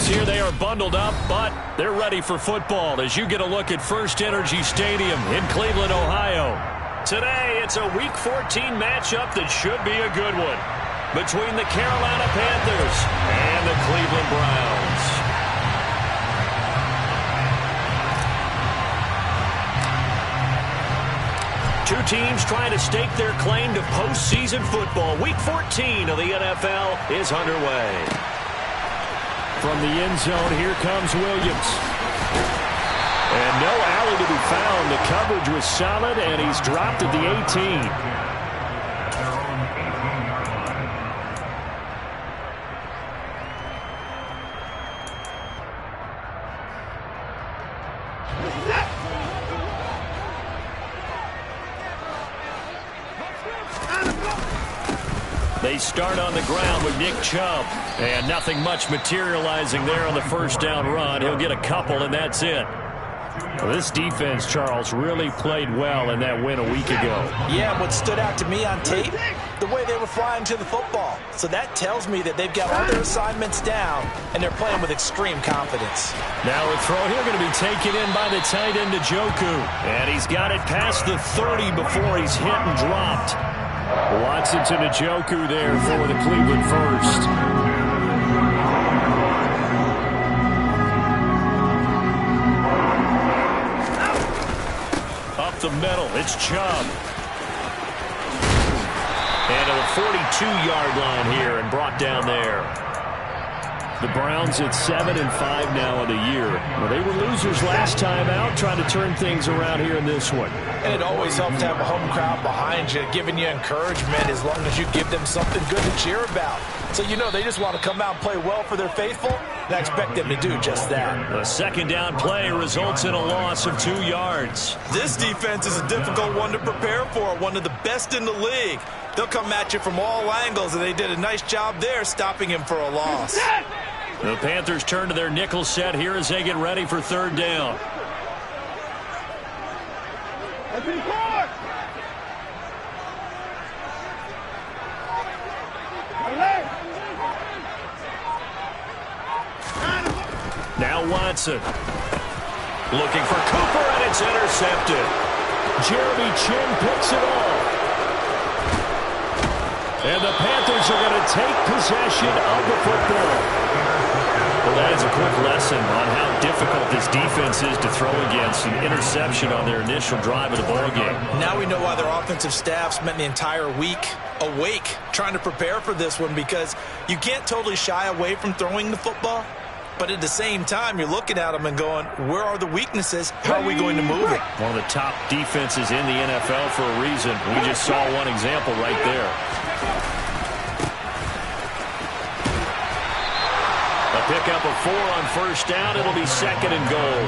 Panthers here. They are bundled up, but they're ready for football as you get a look at First Energy Stadium in Cleveland, Ohio. Today, it's a Week 14 matchup that should be a good one between the Carolina Panthers and the Cleveland Browns. Two teams trying to stake their claim to postseason football. Week 14 of the NFL is underway. From the end zone, here comes Williams. And no alley to be found. The coverage was solid, and he's dropped at the 18. They start on the ground with Nick Chubb. And nothing much materializing there on the first down run. He'll get a couple, and that's it. Well, this defense, Charles, really played well in that win a week ago. Yeah, what stood out to me on tape, the way they were flying to the football. So that tells me that they've got all their assignments down, and they're playing with extreme confidence. Now a throw here going to be taken in by the tight end, Njoku. And he's got it past the 30 before he's hit and dropped. Watson to Njoku there for the Cleveland first. Up the middle, it's Chubb. And to the 42-yard line here and brought down there. The Browns at 7-5 now in the year. Well, they were losers last time out, trying to turn things around here in this one. And it always helps to have a home crowd behind you, giving you encouragement as long as you give them something good to cheer about. So you know they just want to come out and play well for their faithful, and I expect them to do just that. The second down play results in a loss of 2 yards. This defense is a difficult one to prepare for, one of the best in the league. They'll come at you from all angles, and they did a nice job there stopping him for a loss. The Panthers turn to their nickel set here as they get ready for third down. Now Watson. Looking for Cooper, and it's intercepted. Jeremy Chin picks it off. And the Panthers are going to take possession of the football. Well, that is a quick lesson on how difficult this defense is to throw against. An interception on their initial drive of the ballgame. Now we know why their offensive staff spent the entire week awake trying to prepare for this one, because you can't totally shy away from throwing the football. But at the same time, you're looking at them and going, where are the weaknesses? How are we going to move it? One of the top defenses in the NFL for a reason. We just saw one example right there. Pick up a 4 on first down. It'll be second and goal.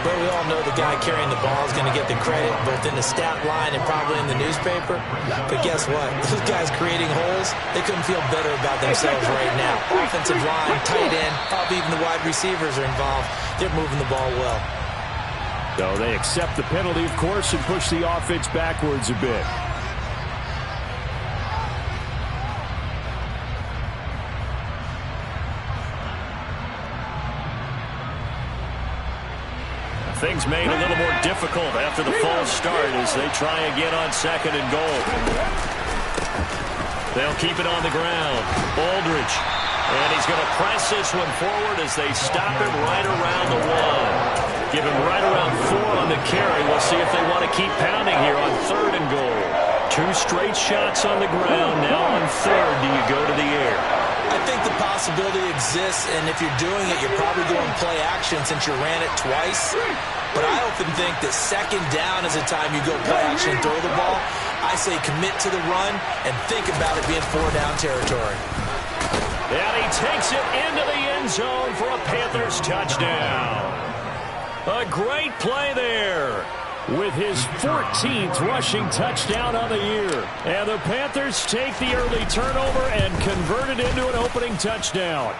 But we all know the guy carrying the ball is going to get the credit both in the stat line and probably in the newspaper. But guess what? Those guys creating holes, they couldn't feel better about themselves right now. Offensive line, tight end, probably even the wide receivers are involved. They're moving the ball well. So they accept the penalty, of course, and push the offense backwards a bit. Things made a little more difficult after the false start as they try again on second and goal. They'll keep it on the ground. Aldridge. And he's going to press this one forward as they stop him right around the 1. Give him right around 4 on the carry. We'll see if they want to keep pounding here on third and goal. 2 straight shots on the ground. Now on third, do you go to the air? I think the possibility exists, and if you're doing it, you're probably going play action since you ran it twice. But I often think that second down is the time you go play action and throw the ball. I say commit to the run and think about it being 4-down territory. And he takes it into the end zone for a Panthers touchdown. A great play there, with his 14th rushing touchdown on the year. And the Panthers take the early turnover and convert it into an opening touchdown.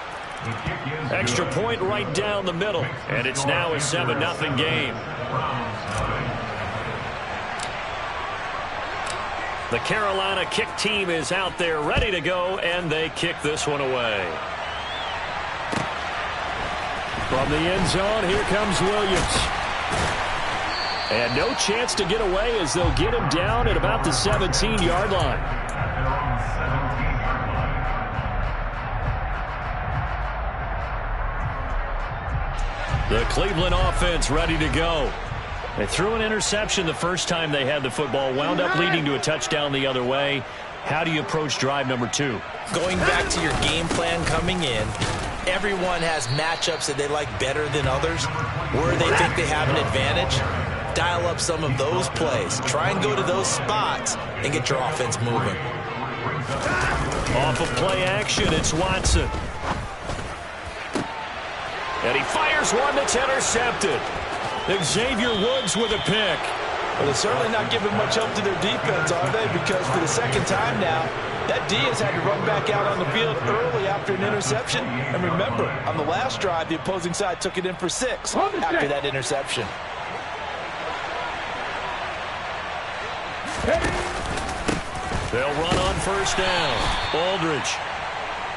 Extra point right down the middle, and it's now a 7-0 game. The Carolina kick team is out there ready to go, and they kick this one away. From the end zone, here comes Williams. And no chance to get away as they'll get him down at about the 17-yard line. The Cleveland offense ready to go. They threw an interception the first time they had the football, wound up leading to a touchdown the other way. How do you approach drive number 2? Going back to your game plan coming in, everyone has matchups that they like better than others. Where they think they have an advantage, dial up some of those plays. Try and go to those spots and get your offense moving. Off of play action, it's Watson. And he fires one that's intercepted. Xavier Woods with a pick. Well, they're certainly not giving much help to their defense, are they? Because for the second time now, that D has had to run back out on the field early after an interception. And remember, on the last drive, the opposing side took it in for 6 after that interception. They'll run on first down. Aldridge.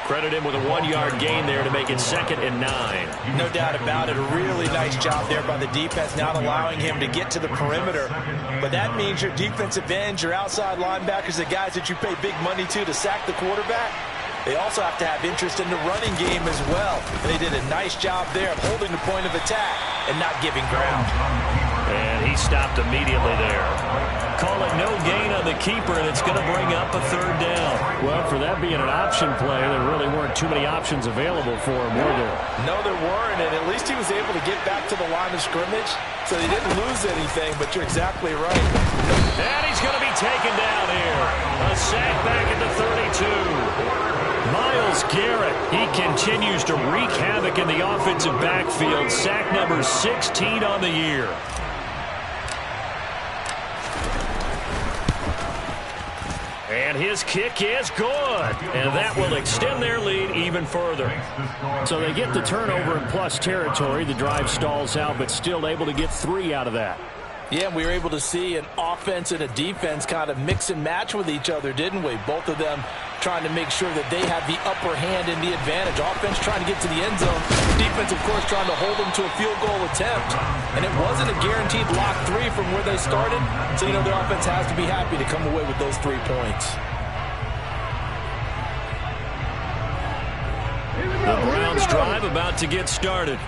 Credit him with a 1-yard gain there to make it 2nd and 9. No doubt about it. A really nice job there by the defense, not allowing him to get to the perimeter. But that means your defensive ends, your outside linebackers, the guys that you pay big money to sack the quarterback, they also have to have interest in the running game as well. And they did a nice job there of holding the point of attack and not giving ground. And he stopped immediately there. Call it no gain on the keeper, and it's going to bring up a 3rd down. Well, for that being an option play, there really weren't too many options available for him, were there? No, there weren't, and at least he was able to get back to the line of scrimmage, so he didn't lose anything, but you're exactly right. And he's going to be taken down here. A sack back at the 32. Myles Garrett, he continues to wreak havoc in the offensive backfield. Sack number 16 on the year. And his kick is good. And that will extend their lead even further. So they get the turnover in plus territory. The drive stalls out, but still able to get 3 out of that. Yeah, we were able to see an offense and a defense kind of mix and match with each other, didn't we? Both of them trying to make sure that they have the upper hand and the advantage. Offense trying to get to the end zone. Defense, of course, trying to hold them to a field goal attempt. And it wasn't a guaranteed lock 3 from where they started. So, you know, their offense has to be happy to come away with those 3 points. The Browns drive about to get started.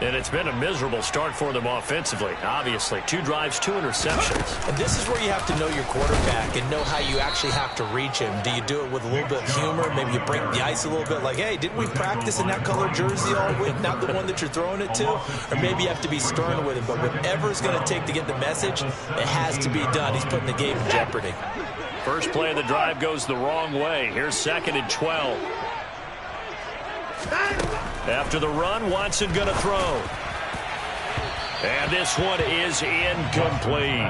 And it's been a miserable start for them offensively. Obviously, 2 drives, 2 interceptions. And this is where you have to know your quarterback and know how you actually have to reach him. Do you do it with a little bit of humor? Maybe you break the ice a little bit like, hey, didn't we practice in that color jersey all week? Not the one that you're throwing it to? Or maybe you have to be stern with him. But whatever it's going to take to get the message, it has to be done. He's putting the game in jeopardy. First play of the drive goes the wrong way. Here's 2nd and 12. After the run, Watson going to throw. And this one is incomplete.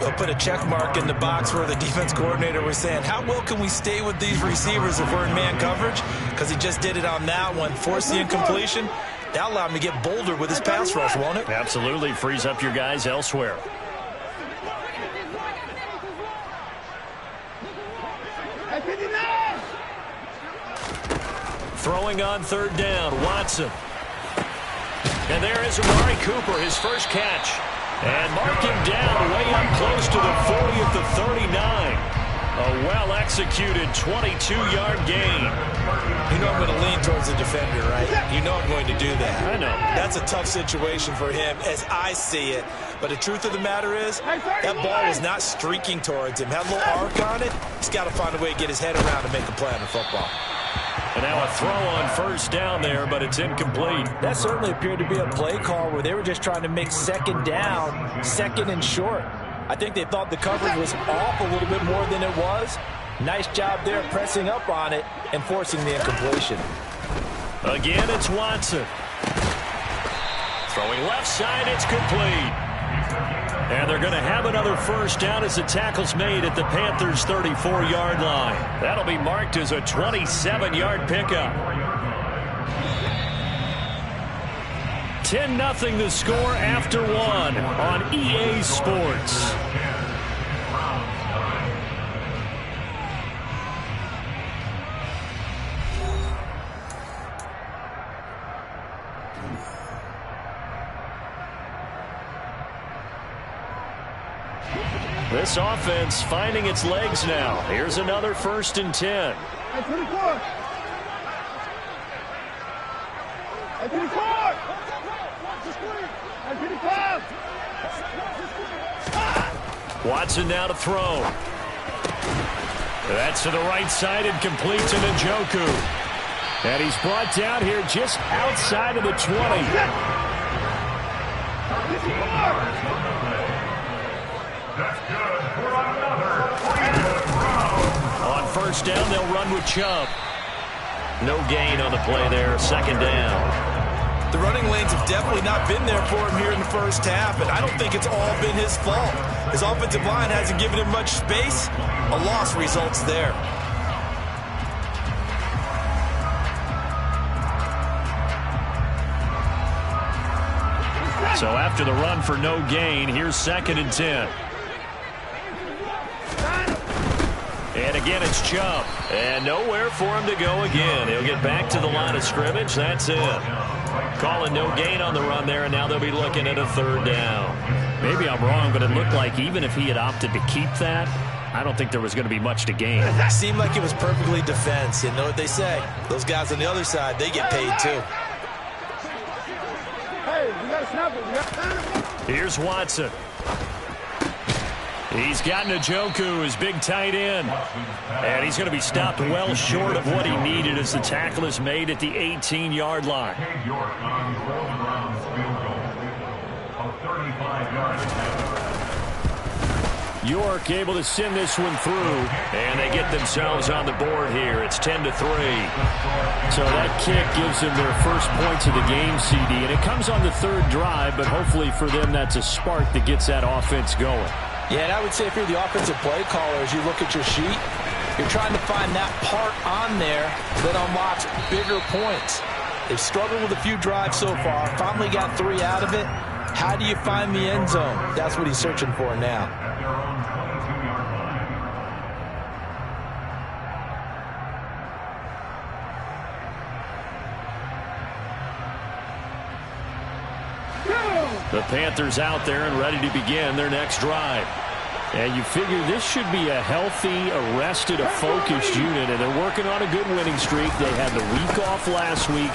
They'll put a check mark in the box where the defense coordinator was saying, how well can we stay with these receivers if we're in man coverage? Because he just did it on that one, forced the incompletion. That'll allow him to get bolder with his pass rush, won't it? Absolutely. Frees up your guys elsewhere. Throwing on 3rd down, Watson. And there is Amari Cooper, his first catch. And mark him down way up close to the 40 at the 39. A well-executed 22-yard gain. You know I'm going to lean towards the defender, right? You know I'm going to do that. I know. That's a tough situation for him as I see it. But the truth of the matter is, that ball was not streaking towards him. Had a little arc on it. He's got to find a way to get his head around and make a play on the football. And now a throw on first down there, but it's incomplete. That certainly appeared to be a play call where they were just trying to make 2nd down, 2nd and short. I think they thought the coverage was off a little bit more than it was. Nice job there pressing up on it and forcing the incompletion. Again, it's Watson. Throwing left side, it's complete. And they're going to have another first down as the tackle's made at the Panthers' 34-yard line. That'll be marked as a 27-yard pickup. 10-0 the score after 1 on EA Sports. This offense finding its legs now. Here's another 1st and 10. Watson now to throw. That's to the right side and complete to Njoku. And he's brought down here just outside of the 20. On 1st down, they'll run with Chubb. No gain on the play there, 2nd down. The running lanes have definitely not been there for him here in the first half, and I don't think it's all been his fault. His offensive line hasn't given him much space. A loss results there. So after the run for no gain, here's 2nd and 10. And again, it's Chubb. And nowhere for him to go again. He'll get back to the line of scrimmage. That's it. Calling no gain on the run there, and now they'll be looking at a 3rd down. Maybe I'm wrong, but it looked like even if he had opted to keep that, I don't think there was going to be much to gain. It seemed like it was perfectly defense. You know what they say. Those guys on the other side, they get paid too. Here's Watson. He's got Njoku, his big tight end. And he's going to be stopped well short of what he needed as the tackle is made at the 18-yard line. York able to send this one through, and they get themselves on the board here. It's 10-3. So that kick gives them their first points of the game, CD, and it comes on the 3rd drive, but hopefully for them that's a spark that gets that offense going. Yeah, and I would say if you're the offensive play caller, as you look at your sheet, you're trying to find that part on there that unlocks bigger points. They've struggled with a few drives so far, finally got 3 out of it. How do you find the end zone? That's what he's searching for now. The Panthers out there and ready to begin their next drive. And you figure this should be a healthy, arrested, a focused unit, and they're working on a good winning streak. They had the week off last week.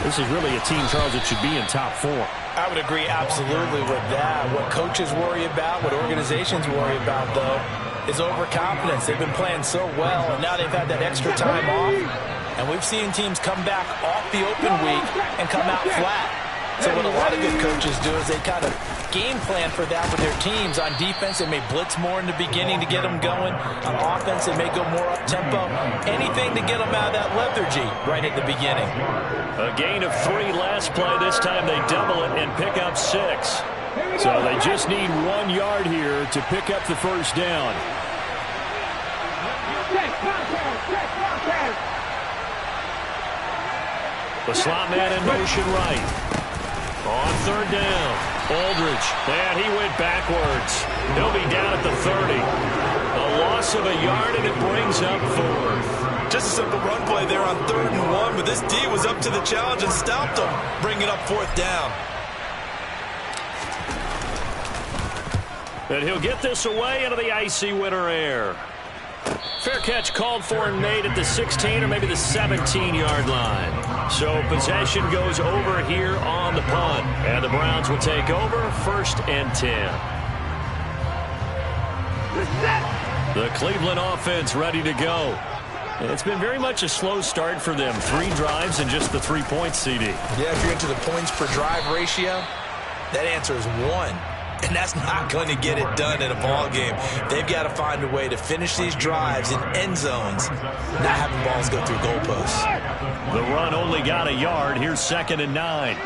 This is really a team, Charles, that should be in top 4. I would agree absolutely with that. What coaches worry about, what organizations worry about, though, is overconfidence. They've been playing so well, and now they've had that extra time off. And we've seen teams come back off the open week and come out flat. So what a lot of good coaches do is they kind of game plan for that with their teams. On defense, they may blitz more in the beginning to get them going. On offense, they may go more up-tempo. Anything to get them out of that lethargy right at the beginning. A gain of 3 last play. This time they double it and pick up 6. So they just need 1 yard here to pick up the 1st down. The slot man in motion right. On 3rd down, Aldridge, and he went backwards. He'll be down at the 30. A loss of a yard, and it brings up 4th. Just a simple run play there on 3rd and 1, but this D was up to the challenge and stopped him, bringing up 4th down. And he'll get this away into the icy winter air. Fair catch called for and made at the 16 or maybe the 17-yard line. So possession goes over here on the punt. And the Browns will take over 1st and 10. The Cleveland offense ready to go. And it's been very much a slow start for them. 3 drives and just the 3 points, CD. Yeah, if you're into the points per drive ratio, that answer is 1. And that's not going to get it done in a ball game. They've got to find a way to finish these drives in end zones, not having balls go through goalposts. The run only got a yard. Here's 2nd and 9.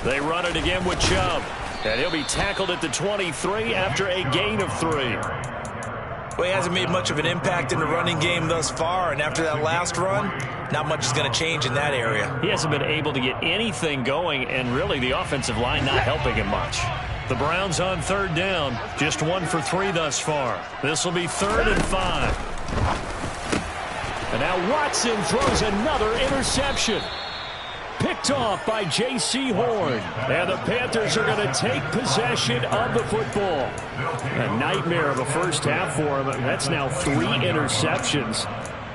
They run it again with Chubb. And he'll be tackled at the 23 after a gain of 3. Well, he hasn't made much of an impact in the running game thus far, and after that last run, not much is going to change in that area. He hasn't been able to get anything going, and really the offensive line not helping him much. The Browns on 3rd down, just 1 for 3 thus far. This will be 3rd and 5. And now Watson throws another interception. Picked off by J.C. Horn. And the Panthers are going to take possession of the football. A nightmare of a first half for him. That's now 3 interceptions.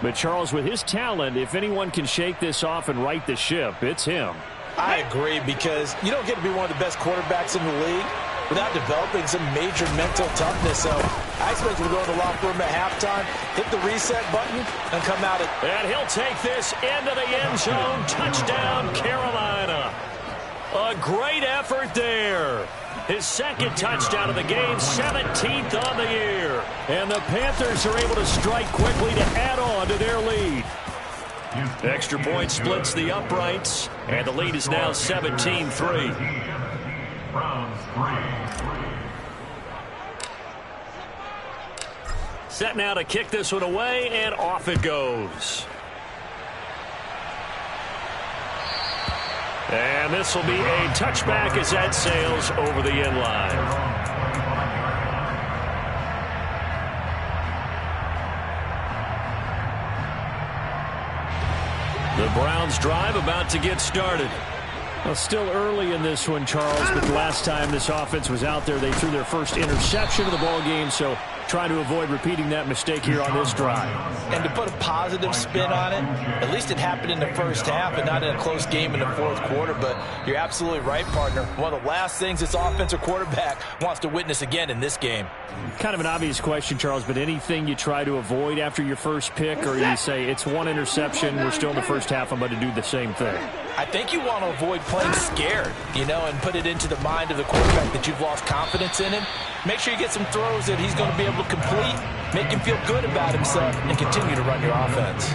But Charles, with his talent, if anyone can shake this off and right the ship, it's him. I agree, because you don't get to be one of the best quarterbacks in the league without developing some major mental toughness. So I expect him to go in the locker room at halftime, hit the reset button, and come out. And he'll take this into the end zone. Touchdown, Carolina. A great effort there. His second touchdown of the game, 17th on the year. And the Panthers are able to strike quickly to add on to their lead. Extra point splits the uprights, and the lead is now 17-3. Set now to kick this one away, and off it goes. And this will be a touchback as that sails over the end line. The Browns drive about to get started. Well, still early in this one, Charles, but the last time this offense was out there, they threw their first interception of the ball game, so trying to avoid repeating that mistake here on this drive. And to put a positive spin on it, at least it happened in the first half and not in a close game in the fourth quarter. But you're absolutely right, partner. One of the last things this offensive quarterback wants to witness again in this game. Kind of an obvious question, Charles, but anything you try to avoid after your first pick, or you say it's one interception, we're still in the first half, I'm going to do the same thing? I think you want to avoid playing scared, and put it into the mind of the quarterback that you've lost confidence in him. Make sure you get some throws that he's going to be able to complete, make him feel good about himself, and continue to run your offense.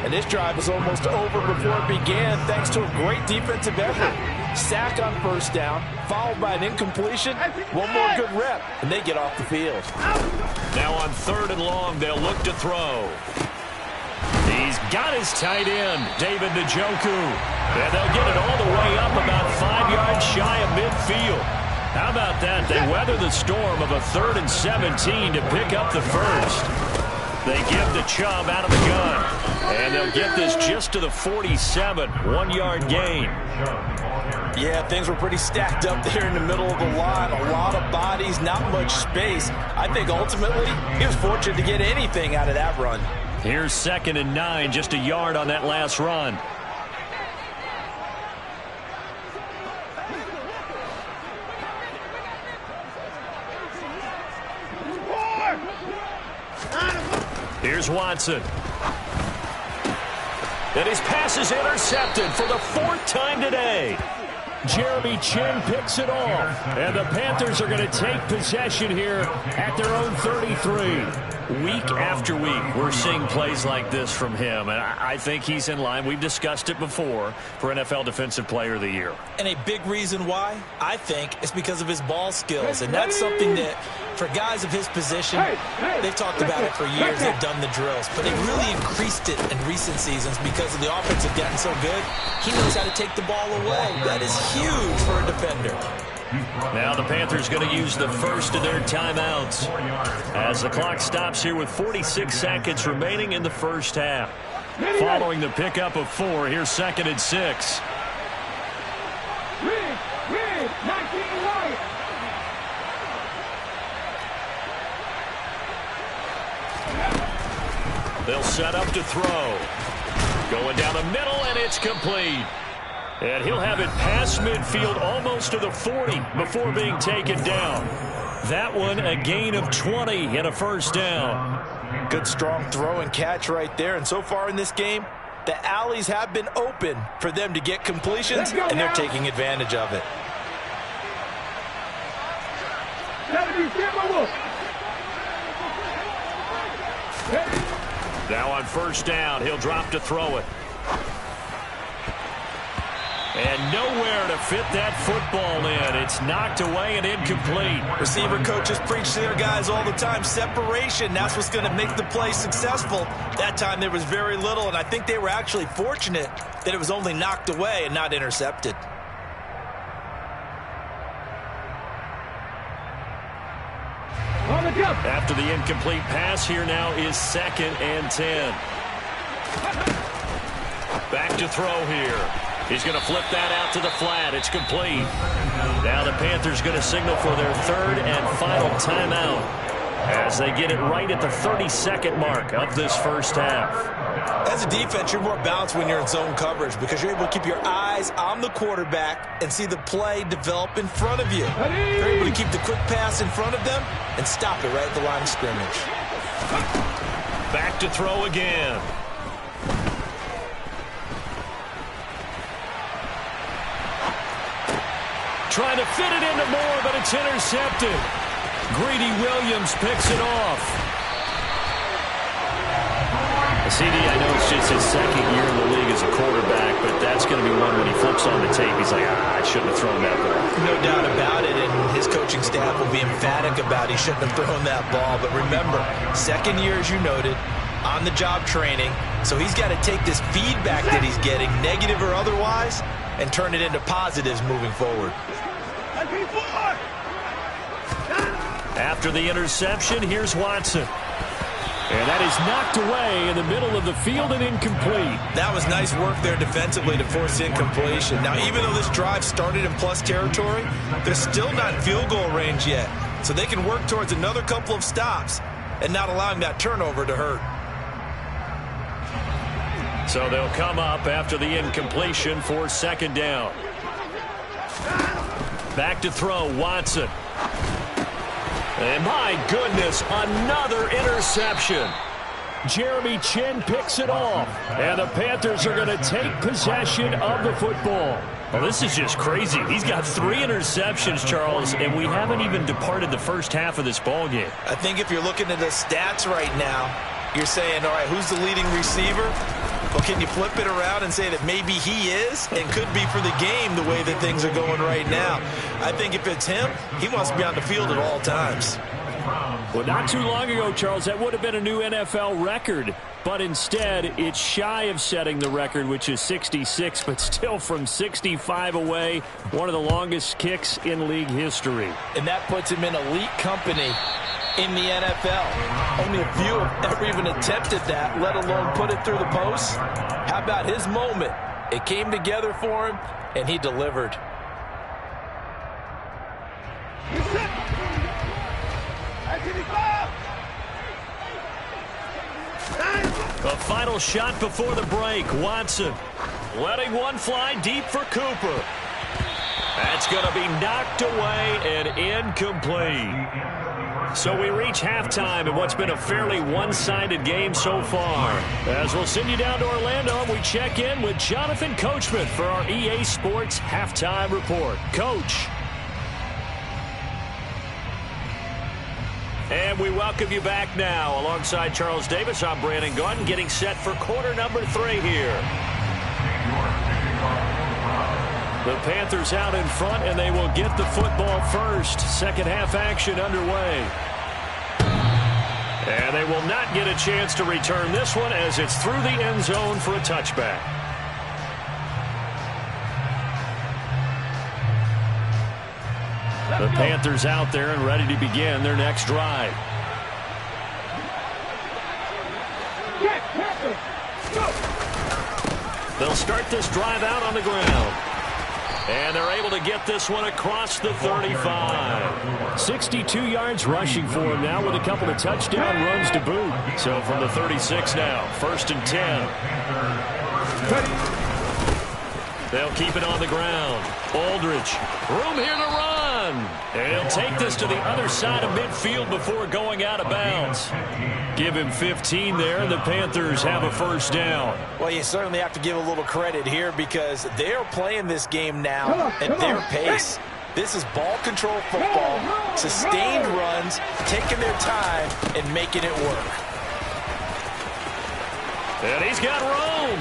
And this drive was almost over before it began, thanks to a great defensive effort. Sack on first down, followed by an incompletion, one more good rep, and they get off the field. Now on 3rd and long, they'll look to throw. He's got his tight end, David Njoku. And they'll get it all the way up about 5 yards shy of midfield. How about that? They weather the storm of a 3rd and 17 to pick up the first. They give the Chubb out of the gun. And they'll get this just to the 47, 1-yard gain. Yeah, things were pretty stacked up there in the middle of the line. A lot of bodies, not much space. I think ultimately he was fortunate to get anything out of that run. Here's 2nd and 9, just a yard on that last run. Here's Watson. And his pass is intercepted for the 4th time today. Jeremy Chin picks it off. And the Panthers are going to take possession here at their own 33. Week after week, we're seeing plays like this from him, and I think he's in line. We've discussed it before for NFL Defensive Player of the Year. And a big reason why, I think, is because of his ball skills, and that's something that, for guys of his position, they've talked about it for years. They've done the drills, but they've really increased it in recent seasons because of the offense have gotten so good. He knows how to take the ball away. That is huge for a defender. Now the Panthers going to use the first of their timeouts as the clock stops here with 46 seconds remaining in the first half. Following the pickup of 4, here's 2nd and 6. They'll set up to throw. Going down the middle, and it's complete. And he'll have it past midfield almost to the 40 before being taken down. That one a gain of 20 and a first down. Good strong throw and catch right there. And so far in this game, the alleys have been open for them to get completions, and they're taking advantage of it. Now on first down, he'll drop to throw it. And nowhere to fit that football in. It's knocked away and incomplete. Receiver coaches preach to their guys all the time. Separation, that's what's going to make the play successful. That time there was very little, and I think they were actually fortunate that it was only knocked away and not intercepted. After the incomplete pass, here now is 2nd and 10. Back to throw here. He's going to flip that out to the flat. It's complete. Now the Panthers going to signal for their third and final timeout as they get it right at the 32nd mark of this first half. As a defense, you're more balanced when you're in zone coverage because you're able to keep your eyes on the quarterback and see the play develop in front of you. You're able to keep the quick pass in front of them and stop it right at the line of scrimmage. Back to throw again. Trying to fit it into Moore, but it's intercepted. Greedy Williams picks it off. CD, I know it's just his second year in the league as a quarterback, but that's going to be one when he flips on the tape. He's like, I shouldn't have thrown that ball. No doubt about it, and his coaching staff will be emphatic about he shouldn't have thrown that ball. But remember, second year, as you noted, on-the-job training, so he's got to take this feedback that he's getting, negative or otherwise, and turn it into positives moving forward. After the interception, here's Watson. And that is knocked away in the middle of the field and incomplete. That was nice work there defensively to force incompletion. Now, even though this drive started in plus territory, they're still not in field goal range yet. So they can work towards another couple of stops and not allowing that turnover to hurt. So they'll come up after the incompletion for second down. Back to throw, Watson. And my goodness, another interception. Jeremy Chin picks it off. And the Panthers are going to take possession of the football. Well, this is just crazy. He's got 3 interceptions, Charles, and we haven't even departed the first half of this ball game. I think if you're looking at the stats right now, you're saying, all right, who's the leading receiver? Well, can you flip it around and say that maybe he is and could be for the game the way that things are going right now? I think if it's him, he wants to be on the field at all times. Well, not too long ago, Charles, that would have been a new NFL record. But instead, it's shy of setting the record, which is 66, but still from 65 away, one of the longest kicks in league history. And that puts him in elite company in the NFL. Only a few have ever even attempted that, let alone put it through the post. How about his moment? It came together for him, and he delivered. The final shot before the break. Watson letting one fly deep for Cooper. That's going to be knocked away and incomplete. So we reach halftime in what's been a fairly one-sided game so far. As we'll send you down to Orlando, we check in with Jonathan Coachman for our EA Sports Halftime Report. Coach. And we welcome you back now. Alongside Charles Davis, I'm Brandon Gaudin, getting set for quarter number 3 here. The Panthers out in front, and they will get the football first. Second half action underway. And they will not get a chance to return this one as it's through the end zone for a touchback. The Panthers out there and ready to begin their next drive. They'll start this drive out on the ground. And they're able to get this one across the 35. 62 yards rushing for him now with a couple of touchdown runs to boot. So from the 36 now, 1st and 10. They'll keep it on the ground. Aldridge, room here to run. And he'll take this to the other side of midfield before going out of bounds. Give him 15 there, and the Panthers have a first down. Well, you certainly have to give a little credit here because they're playing this game now at their pace. This is ball control football, sustained runs, taking their time and making it work. And he's got room.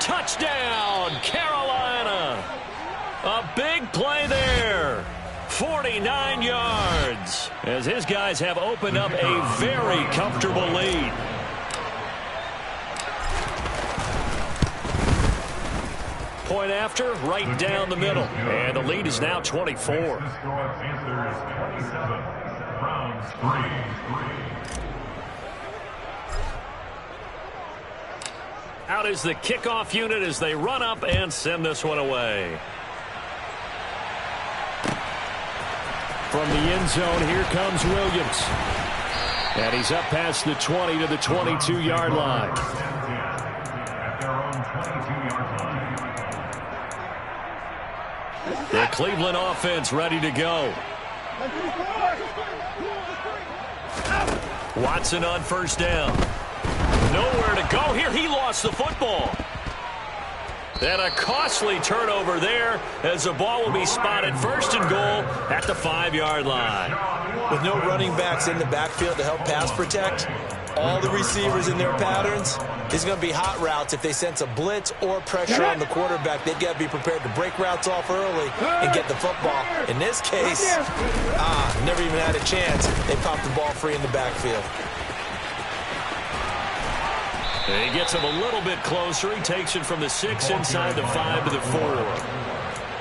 Touchdown, Carolina. A big play there. 49 yards as his guys have opened up a very comfortable lead. Point after, right down the middle. And the lead is now 24. Out is the kickoff unit as they run up and send this one away. From the end zone, here comes Williams. And he's up past the 20 to the 22-yard line. The Cleveland offense ready to go. Watson on first down. Nowhere to go here. He lost the football. And a costly turnover there as the ball will be spotted first and goal at the 5-yard line. With no running backs in the backfield to help pass protect, all the receivers in their patterns, it's going to be hot routes. If they sense a blitz or pressure on the quarterback, they've got to be prepared to break routes off early and get the football. In this case, never even had a chance. They popped the ball free in the backfield. He gets him a little bit closer. He takes it from the 6 inside the 5 to the 4.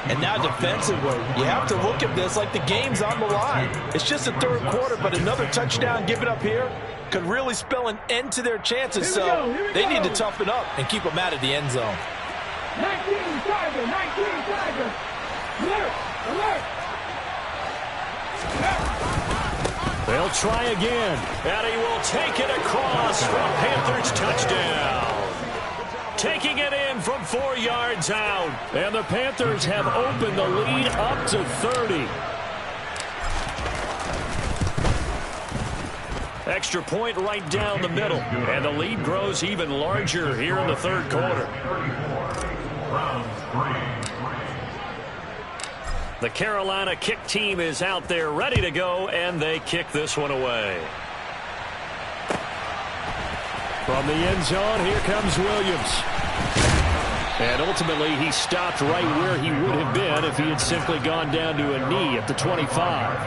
And now defensively, you have to look at this like the game's on the line. It's just the third quarter, but another touchdown given up here could really spell an end to their chances. So they need to toughen up and keep them out of the end zone. 19 Tiger, 19 Tiger. Alert, alert. They'll try again, and he will take it across for a Panthers touchdown. Taking it in from 4 yards out. And the Panthers have opened the lead up to 30. Extra point right down the middle, and the lead grows even larger here in the third quarter. The Carolina kick team is out there ready to go, and they kick this one away. From the end zone, here comes Williams. And ultimately, he stopped right where he would have been if he had simply gone down to a knee at the 25.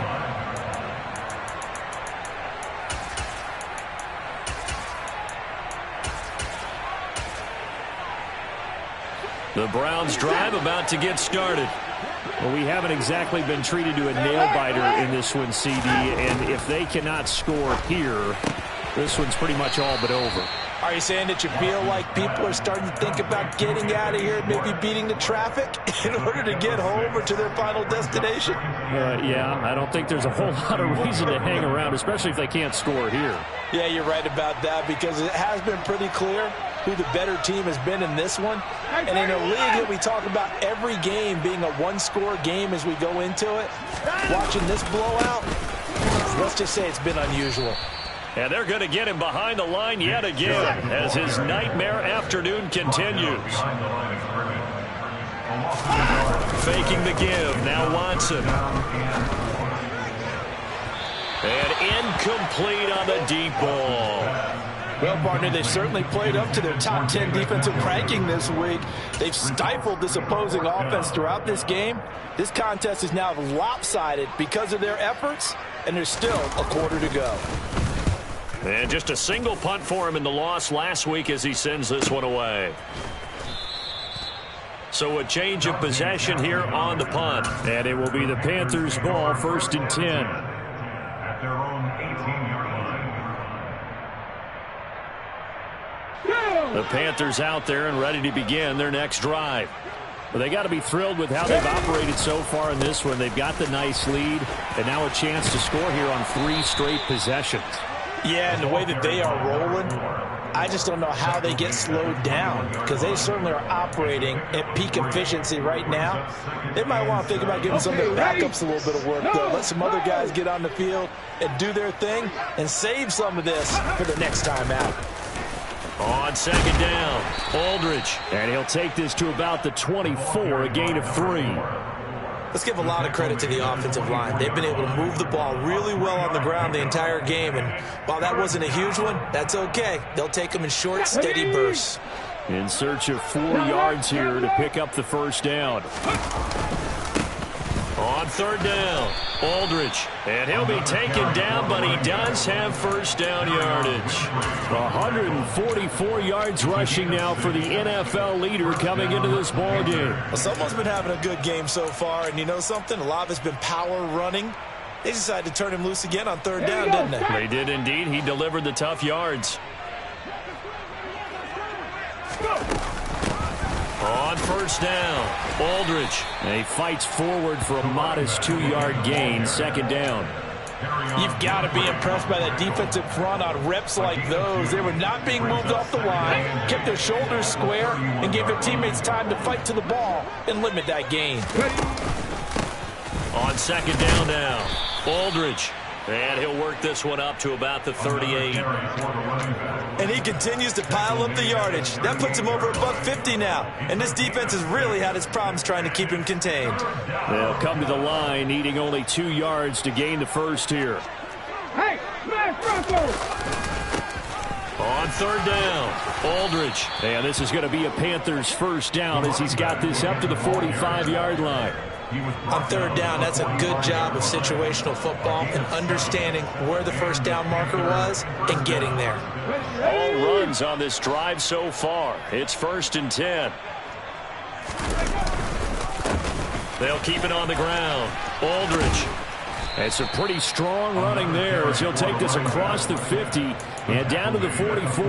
The Browns drive about to get started. Well, we haven't exactly been treated to a nail-biter in this one, CD, and if they cannot score here, this one's pretty much all but over. Are you saying that you feel like people are starting to think about getting out of here and maybe beating the traffic in order to get home or to their final destination? Yeah, I don't think there's a whole lot of reason to hang around, especially if they can't score here. Yeah, you're right about that, because it has been pretty clear who the better team has been in this one. And in a league that we talk about every game being a one-score game as we go into it, watching this blowout, let's just say it's been unusual. And they're going to get him behind the line yet again as his nightmare afternoon continues. Faking the give. Now Watson. And incomplete on the deep ball. Well, partner, they've certainly played up to their top 10 defensive ranking this week. They've stifled this opposing offense throughout this game. This contest is now lopsided because of their efforts, and there's still a quarter to go. And just a single punt for him in the loss last week as he sends this one away. So a change of possession here on the punt. And it will be the Panthers' ball, 1st and 10. At their own 18-yard line. The Panthers out there and ready to begin their next drive. Well, they got to be thrilled with how they've operated so far in this one. They've got the nice lead, and now a chance to score here on 3 straight possessions. Yeah, and the way that they are rolling, I just don't know how they get slowed down, because they certainly are operating at peak efficiency right now. They might want to think about giving some of their backups a little bit of work, though. Let some other guys get on the field and do their thing and save some of this for the next time out. On 2nd down, Aldridge. And he'll take this to about the 24, a gain of 3. Let's give a lot of credit to the offensive line. They've been able to move the ball really well on the ground the entire game, and while that wasn't a huge one, that's okay. They'll take them in short, steady bursts. In search of 4 yards here to pick up the 1st down. On 3rd down, Aldridge. And he'll be taken down, but he does have 1st down yardage. 144 yards rushing now for the NFL leader coming into this ball game. Well, someone's been having a good game so far, and you know something? A lot of it's been power running. They decided to turn him loose again on 3rd down, didn't they? They did indeed. He delivered the tough yards. On first down, Aldridge. He fights forward for a modest 2-yard gain, second down. You've got to be impressed by that defensive front on reps like those. They were not being moved off the line, kept their shoulders square, and gave their teammates time to fight to the ball and limit that gain. On second down now, Aldridge. And he'll work this one up to about the 38. And he continues to pile up the yardage. That puts him over above 50 now. And this defense has really had its problems trying to keep him contained. They'll come to the line, needing only 2 yards to gain the first here. Hey, smash Bronco! On third down, Aldridge. And this is going to be a Panthers first down as he's got this up to the 45-yard line. On third down, that's a good job of situational football and understanding where the first down marker was and getting there. All runs on this drive so far. It's 1st and 10. They'll keep it on the ground. Aldridge. It's a pretty strong running there as he'll take this across the 50 and down to the 44.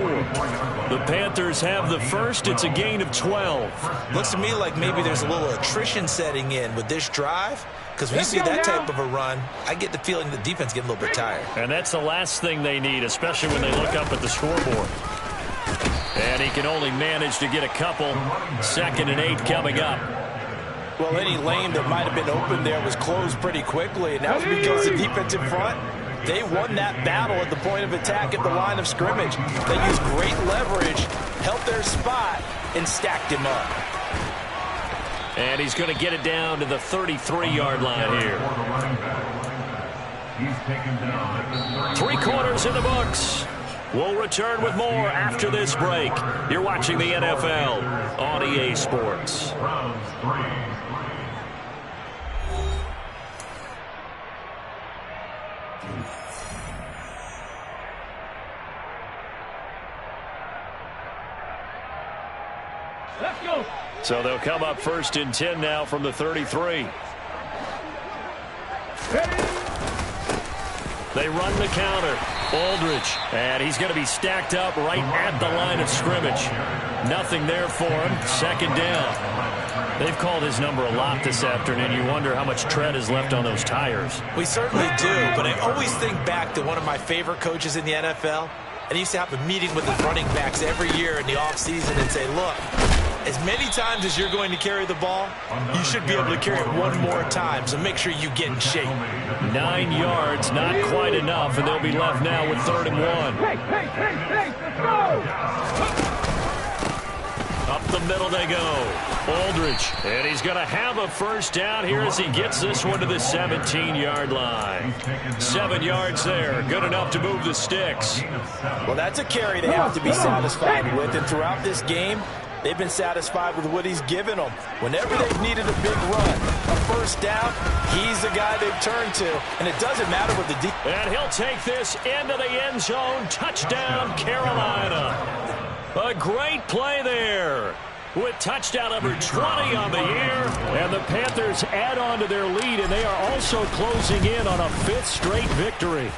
The Panthers have the first. It's a gain of 12. Looks to me like maybe there's a little attrition setting in with this drive, because when you see that type of a run, I get the feeling the defense getting a little bit tired. And that's the last thing they need, especially when they look up at the scoreboard. And he can only manage to get a couple. 2nd and 8 coming up. Well, any lane that might have been open there was closed pretty quickly, and that was because the defensive front, they won that battle at the point of attack at the line of scrimmage. They used great leverage, held their spot, and stacked him up. And he's going to get it down to the 33-yard line here. 3 quarters in the books. We'll return with more after this break. You're watching the NFL on EA Sports. Let's go! So they'll come up 1st and 10 now from the 33. They run the counter. Aldridge. And he's going to be stacked up right at the line of scrimmage. Nothing there for him. 2nd down. They've called his number a lot this afternoon. You wonder how much tread is left on those tires. We certainly do, but I always think back to one of my favorite coaches in the NFL. And he used to have a meeting with his running backs every year in the offseason and say, look, as many times as you're going to carry the ball, you should be able to carry it one more time, so make sure you get in shape. 9 yards, not quite enough, and they'll be left now with 3rd and 1. Hey, let's go! Up the middle they go. Aldridge. And he's going to have a first down here as he gets this one to the 17-yard line. 7 yards there. Good enough to move the sticks. Well, that's a carry they have to be satisfied with. And throughout this game, they've been satisfied with what he's given them. Whenever they've needed a big run, a first down, he's the guy they've turned to. And it doesn't matter what the defense. And he'll take this into the end zone. Touchdown, Carolina. A great play there with touchdown number 20 on the year. And the Panthers add on to their lead, and they are also closing in on a 5th straight victory.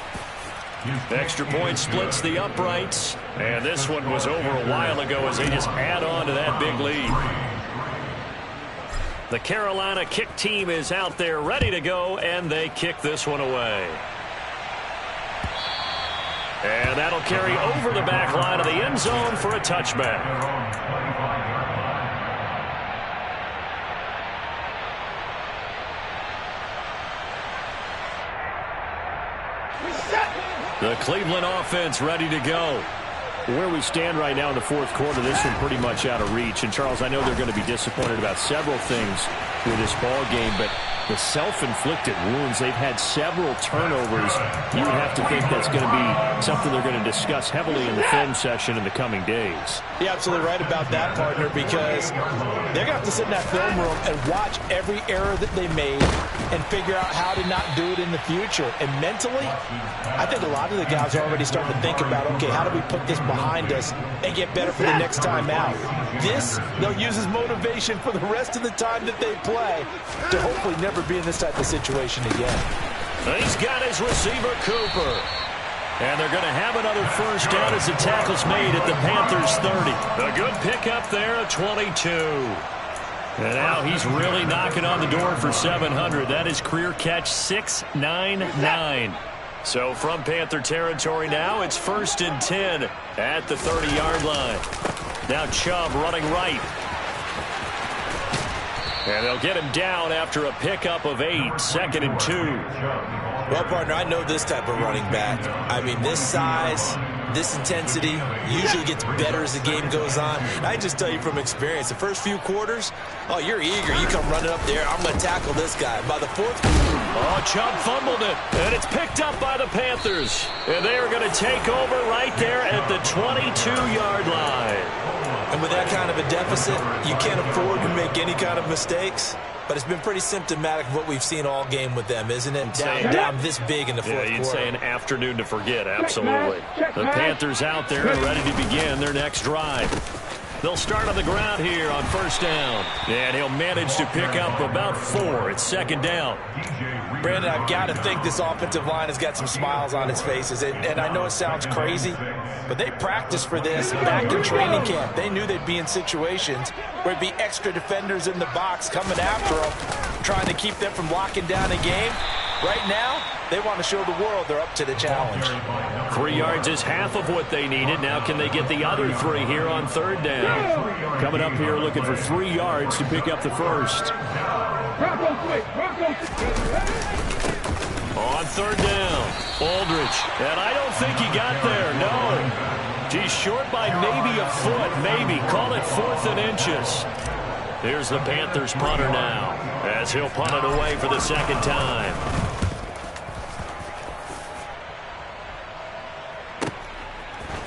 Extra point splits the uprights. And this one was over a while ago as they just add on to that big lead. The Carolina kick team is out there ready to go, and they kick this one away. And that'll carry over the back line of the end zone for a touchback. The Cleveland offense ready to go. Where we stand right now in the 4th quarter, this one pretty much out of reach. And, Charles, I know they're going to be disappointed about several things with this ball game, but the self-inflicted wounds, they've had several turnovers. You would have to think that's going to be something they're going to discuss heavily in the film session in the coming days. You're absolutely right about that, partner, because they're going to have to sit in that film room and watch every error that they made and figure out how to not do it in the future. And mentally, I think a lot of the guys are already starting to think about, okay, how do we put this behind us and get better for the next time out? This, they'll use as motivation for the rest of the time that they play to hopefully never be in this type of situation again. He's got his receiver, Cooper. And they're going to have another first down as the tackle's made at the Panthers 30. A good pickup there, a 22. And now he's really knocking on the door for 700. That is career catch 699. So from Panther territory now, it's 1st and 10 at the 30-yard line. Now Chubb running right. And they'll get him down after a pickup of 8, 2nd and 2. Well, partner, I know this type of running back. I mean, this size, this intensity usually gets better as the game goes on. And I just tell you from experience, the first few quarters, oh, you're eager. You come running up there, I'm going to tackle this guy. By the 4th quarter. Oh, Chubb fumbled it, and it's picked up by the Panthers. And they are going to take over right there at the 22-yard line. And with that kind of a deficit, you can't afford to make any kind of mistakes. But it's been pretty symptomatic of what we've seen all game with them, isn't it? Down this big in the 4th quarter. You'd say an afternoon to forget, absolutely. The Panthers out there and ready to begin their next drive. They'll start on the ground here on 1st down. And he'll manage to pick up about 4. It's 2nd down. Brandon, I've got to think this offensive line has got some smiles on its faces. And I know it sounds crazy, but they practiced for this back in training camp. They knew they'd be in situations where it'd be extra defenders in the box coming after them, trying to keep them from locking down a game. Right now, they want to show the world they're up to the challenge. 3 yards is half of what they needed. Now can they get the other 3 here on 3rd down? Coming up here looking for 3 yards to pick up the first. On 3rd down, Aldridge. And I don't think he got there, no. He's short by maybe a foot, maybe. Call it 4th and inches. Here's the Panthers punter now, as he'll punt it away for the 2nd time.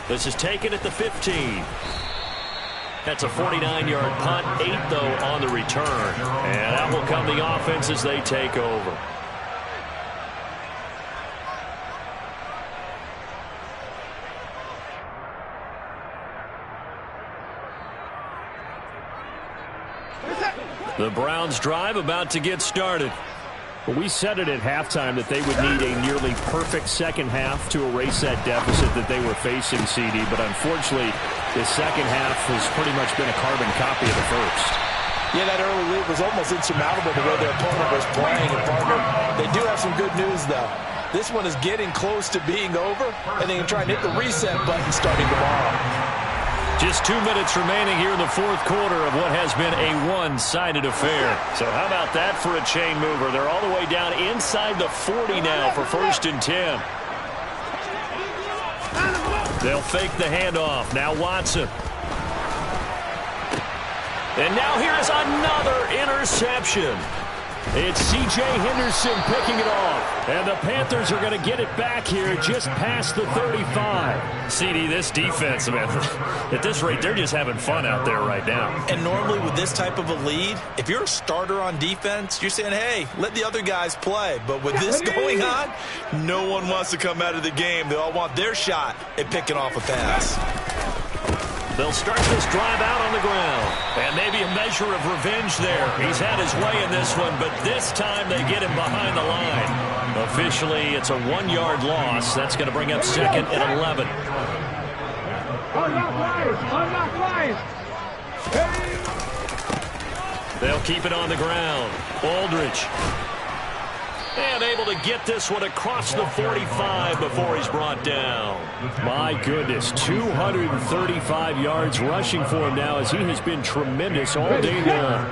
This is taken at the 15. That's a 49-yard punt, 8, though, on the return. And out will come the offense as they take over. The Browns drive about to get started. Well, we said it at halftime that they would need a nearly perfect second half to erase that deficit that they were facing, CD. But unfortunately, the second half has pretty much been a carbon copy of the first. Yeah, that early lead was almost insurmountable the way their opponent was playing. And, partner, they do have some good news, though. This one is getting close to being over, and they can try and hit the reset button starting tomorrow. Just 2 minutes remaining here in the 4th quarter of what has been a one-sided affair. So how about that for a chain mover? They're all the way down inside the 40 now for 1st and 10. They'll fake the handoff. Now Watson. And now here's another interception. It's C.J. Henderson picking it off. And the Panthers are going to get it back here just past the 35. CD, this defense, man, at this rate, they're just having fun out there right now. And normally with this type of a lead, if you're a starter on defense, you're saying, hey, let the other guys play. But with this going on, no one wants to come out of the game. They all want their shot at picking off a pass. They'll start this drive out on the ground. And maybe a measure of revenge there. He's had his way in this one, but this time they get him behind the line. Officially, it's a 1-yard loss. That's going to bring up 2nd and 11. Unlock Lions. They'll keep it on the ground. Aldridge. And able to get this one across the 45 before he's brought down. My goodness, 235 yards rushing for him now as he has been tremendous all day long.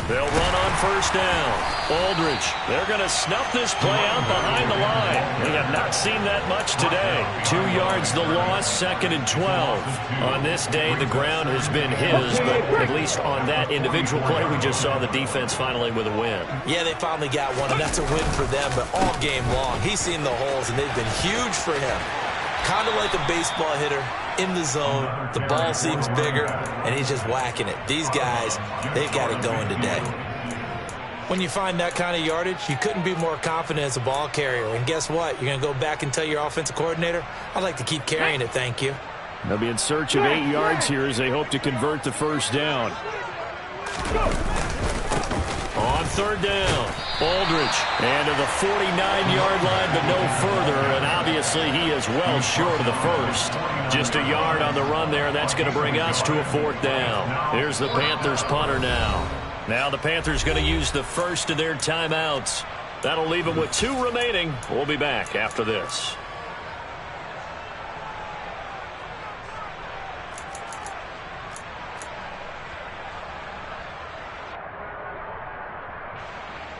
They'll run on 1st down. Aldridge, they're going to snuff this play out behind the line. We have not seen that much today. 2 yards the loss, 2nd and 12. On this day, the ground has been his, but at least on that individual play, we just saw the defense finally with a win. Yeah, they finally got one, and that's a win for them, but all game long, he's seen the holes, and they've been huge for him. Kind of like a baseball hitter in the zone. The ball seems bigger, and he's just whacking it. These guys, they've got it going today. When you find that kind of yardage, you couldn't be more confident as a ball carrier. And guess what? You're going to go back and tell your offensive coordinator, I'd like to keep carrying it, thank you. They'll be in search of 8 yards here as they hope to convert the 1st down. On 3rd down, Aldridge, and to the 49-yard line, but no further, and obviously he is well short of the first. Just a yard on the run there, and that's going to bring us to a 4th down. Here's the Panthers punter now. Now the Panthers going to use the first of their timeouts. That'll leave them with 2 remaining. We'll be back after this.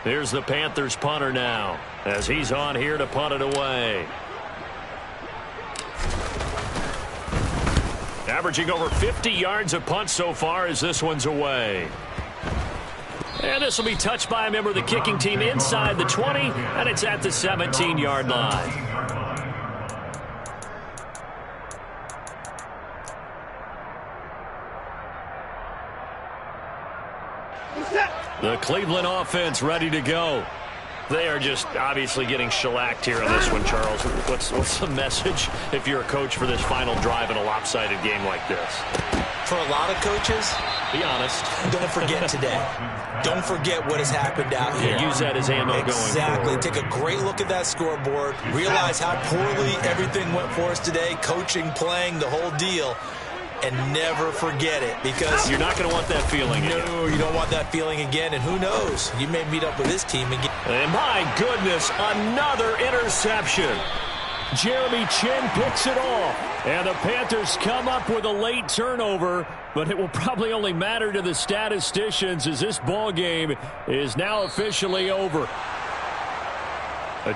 Here's the Panthers punter now, as he's on here to punt it away. Averaging over 50 yards a punt so far as this one's away. And this will be touched by a member of the kicking team inside the 20, and it's at the 17-yard line. The Cleveland offense ready to go. They are just obviously getting shellacked here on this one, Charles. What's the message if you're a coach for this final drive in a lopsided game like this? For a lot of coaches, be honest. Don't forget today. Don't forget what has happened out here. Use that as ammo going forward. Exactly. Take a great look at that scoreboard. Realize how poorly everything went for us today. Coaching, playing, the whole deal. And never forget it, because you're not going to want that feeling again. No, you don't want that feeling again. And who knows? You may meet up with this team again. And my goodness, another interception. Jeremy Chin picks it off. And the Panthers come up with a late turnover, but it will probably only matter to the statisticians as this ball game is now officially over.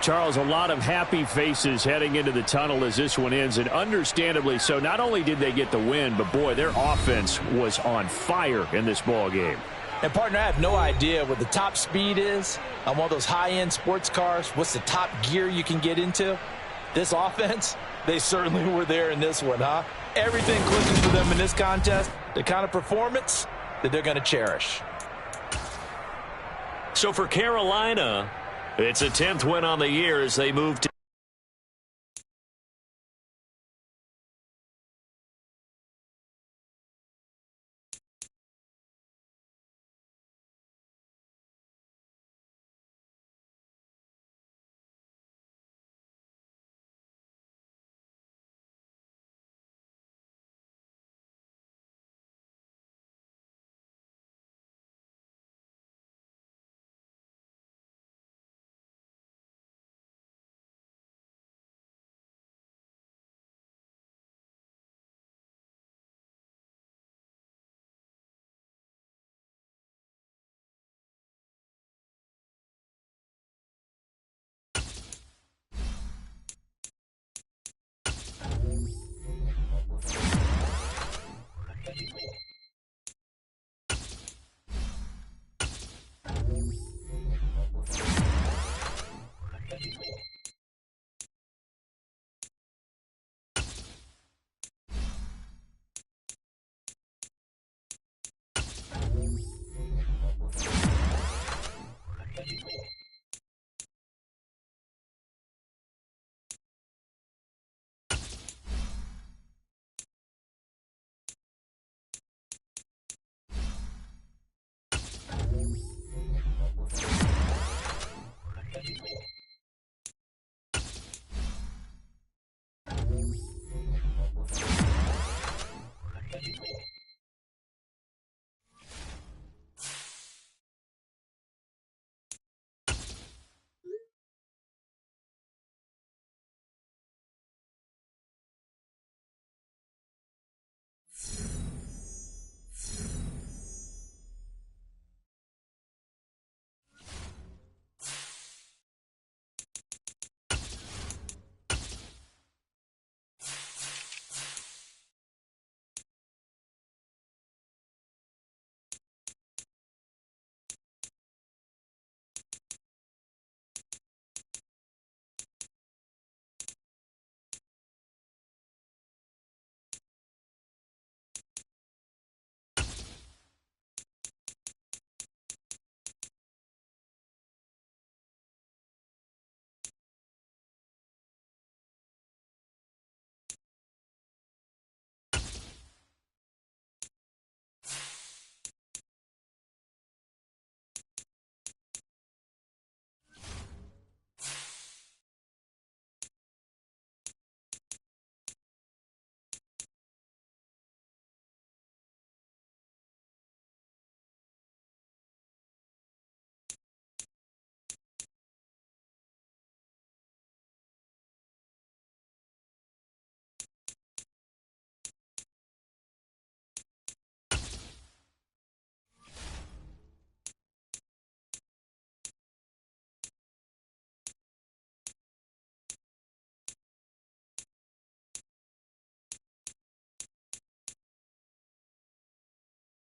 Charles, a lot of happy faces heading into the tunnel as this one ends, and understandably so. Not only did they get the win, but boy, their offense was on fire in this ball game. And partner, I have no idea what the top speed is on one of those high-end sports cars. What's the top gear you can get into? This offense, they certainly were there in this one, huh? Everything clicking for them in this contest, the kind of performance that they're going to cherish. So for Carolina, it's a 10th win on the year as they move to